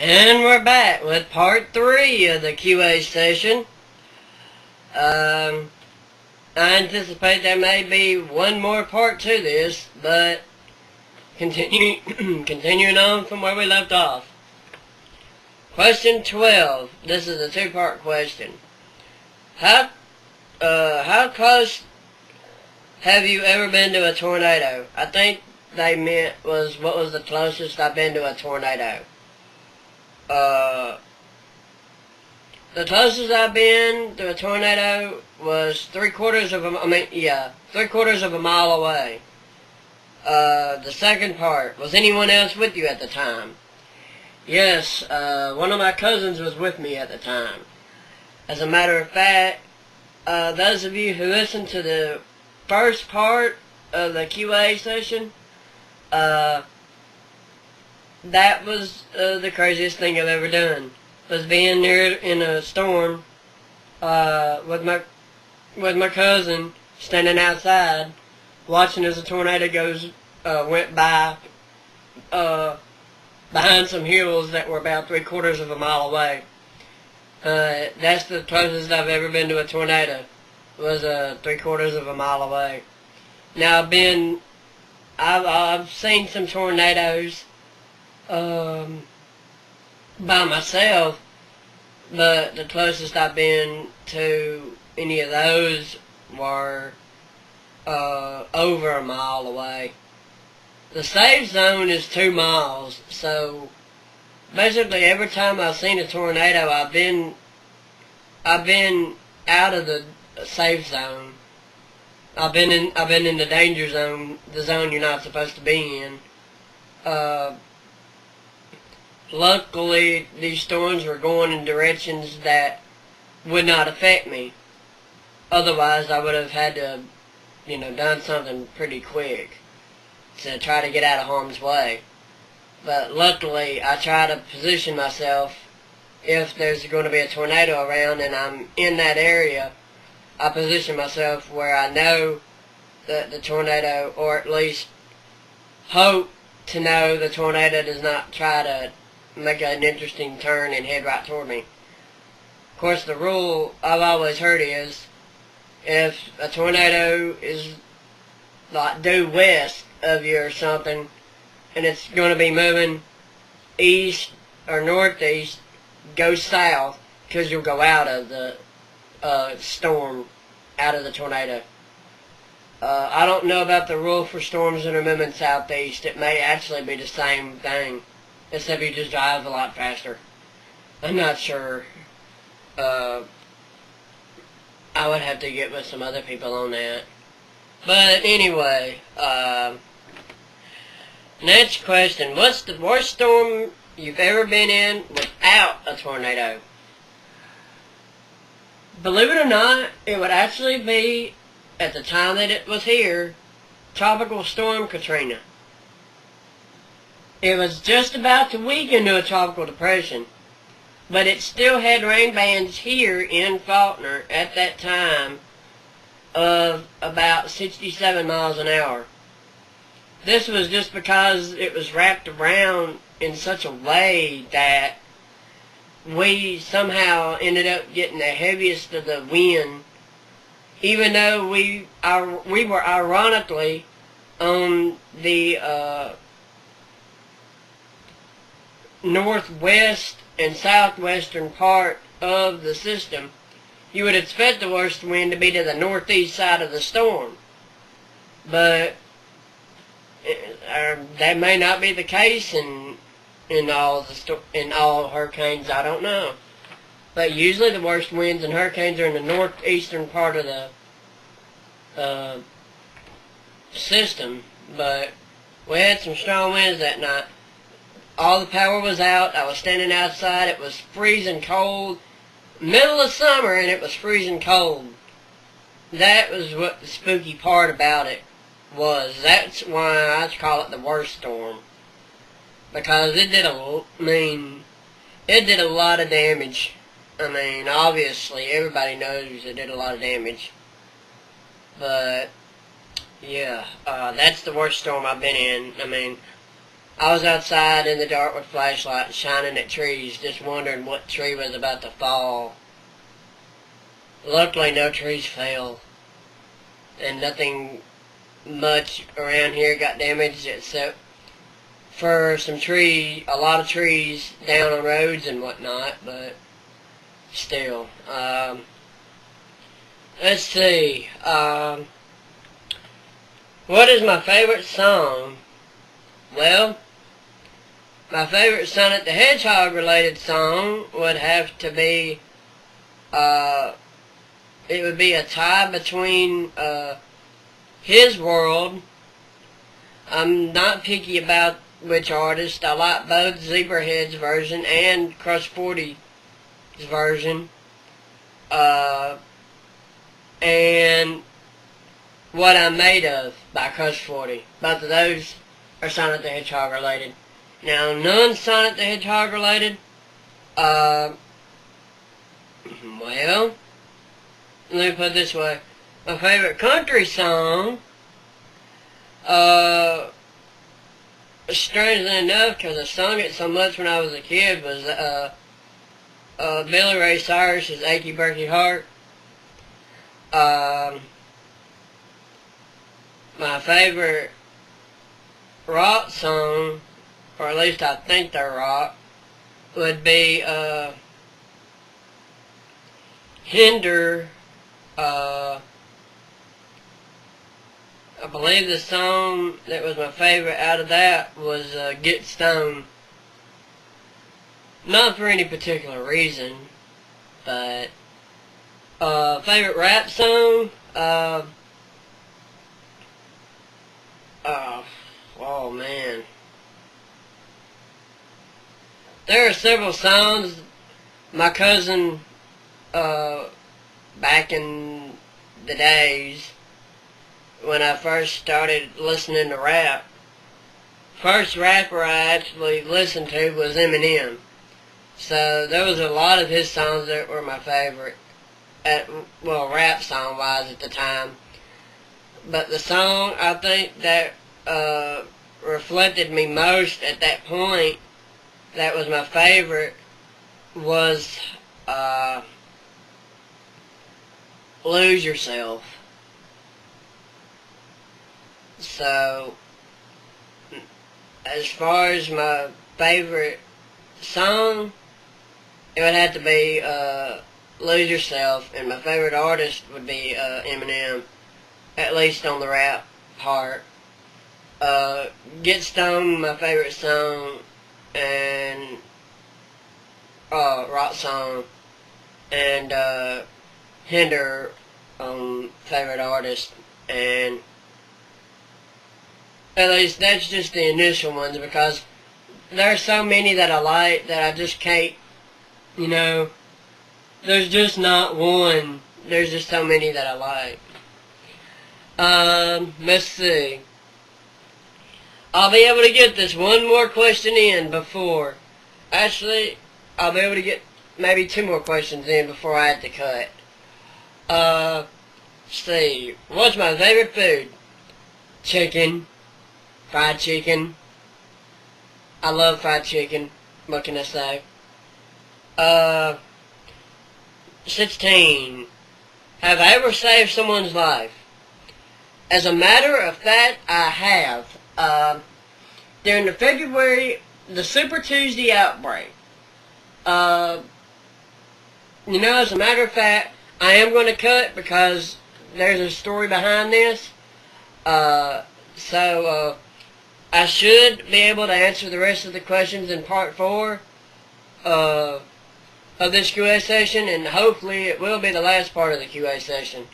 And we're back with part 3 of the QA session. I anticipate there may be one more part to this, but continuing on from where we left off. Question 12. This is a two-part question. How close have you ever been to a tornado? I think they meant was what was the closest I've been to a tornado. The closest I've been to a tornado was three-quarters of a mile away. The second part, was anyone else with you at the time? Yes, one of my cousins was with me at the time. As a matter of fact, those of you who listened to the first part of the QA session, that was the craziest thing I've ever done. Was being there in a storm with my cousin standing outside, watching as a tornado went by behind some hills that were about three-quarters of a mile away. That's the closest I've ever been to a tornado. Was three-quarters of a mile away. Now I've seen some tornadoes by myself, but the closest I've been to any of those were over a mile away. The safe zone is 2 miles, so basically every time I've seen a tornado, I've been out of the safe zone. I've been in the danger zone, the zone you're not supposed to be in. Luckily, these storms were going in directions that would not affect me. Otherwise, I would have had to, done something pretty quick to try to get out of harm's way. But luckily, I try to position myself, if there's going to be a tornado around and I'm in that area, I position myself where I know that the tornado, or at least hope to know the tornado does not try to make an interesting turn and head right toward me. Of course, the rule I've always heard is, if a tornado is like due west of you or something, and it's going to be moving east or northeast, go south, because you'll go out of the storm, out of the tornado. I don't know about the rule for storms that are moving southeast. It may actually be the same thing, except you just drive a lot faster. I'm not sure. I would have to get with some other people on that. But anyway, next question. What's the worst storm you've ever been in without a tornado? Believe it or not, it would actually be, at the time that it was here, Tropical Storm Katrina. It was just about to weaken to a tropical depression, but it still had rain bands here in Faulkner at that time of about 67 miles an hour. This was just because it was wrapped around in such a way that we somehow ended up getting the heaviest of the wind, even though we were ironically on the northwest and southwestern part of the system. You would expect the worst wind to be to the northeast side of the storm, but that may not be the case in all hurricanes. I don't know, but usually the worst winds and hurricanes are in the northeastern part of the system. But we had some strong winds that night. All the power was out. I was standing outside. It was freezing cold. Middle of summer, and it was freezing cold. That was what the spooky part about it was. That's why I call it the worst storm. Because it did a lot of damage. Obviously, everybody knows it did a lot of damage. But, yeah, that's the worst storm I've been in. I was outside in the dark with flashlights shining at trees, just wondering what tree was about to fall. Luckily, no trees fell, and nothing much around here got damaged except for a lot of trees down on roads and whatnot, but still. Let's see. What is my favorite song? Well, my favorite Sonic the Hedgehog related song would have to be, it would be a tie between His World. I'm not picky about which artist. I like both Zebrahead's version and Crush 40's version. And What I'm Made Of by Crush 40. Both of those are Sonic the Hedgehog related. Now, non-Sonic the Hedgehog related, well, let me put it this way. My favorite country song, strangely enough, because I sung it so much when I was a kid, was Billy Ray Cyrus's Achy Breaky Heart. My favorite rock song, or at least I think they're rock, would be Hinder. I believe the song that was my favorite out of that was Get Stoned. Not for any particular reason, but favorite rap song, oh man. There are several songs my cousin, back in the days when I first started listening to rap, first rapper I actually listened to was Eminem. So there was a lot of his songs that were my favorite, rap song wise at the time. But the song I think that reflected me most at that point, that was my favorite, was Lose Yourself. So, as far as my favorite song, it would have to be Lose Yourself, and my favorite artist would be Eminem, at least on the rap part. Get Stoned, my favorite song, and rock song, and Hinder, favorite artist, and at least that's just the initial ones, because there are so many that I like that I just can't, there's just not one. There's just so many that I like. Let's see. I'll be able to get this one more question in before. Actually, I'll be able to get maybe 2 more questions in before I have to cut. Let's see. What's my favorite food? Chicken. Fried chicken. I love fried chicken. What can I say? 16. Have I ever saved someone's life? As a matter of fact, I have. During the Super Tuesday outbreak, as a matter of fact, I am going to cut because there's a story behind this. So I should be able to answer the rest of the questions in part 4 of this QA session, and hopefully it will be the last part of the QA session.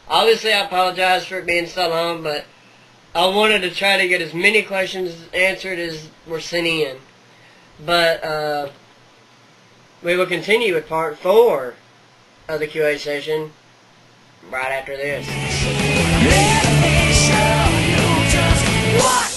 Obviously, I apologize for it being so long, but I wanted to try to get as many questions answered as were sent in. But we will continue with part 4 of the QA session right after this. Let me show you just what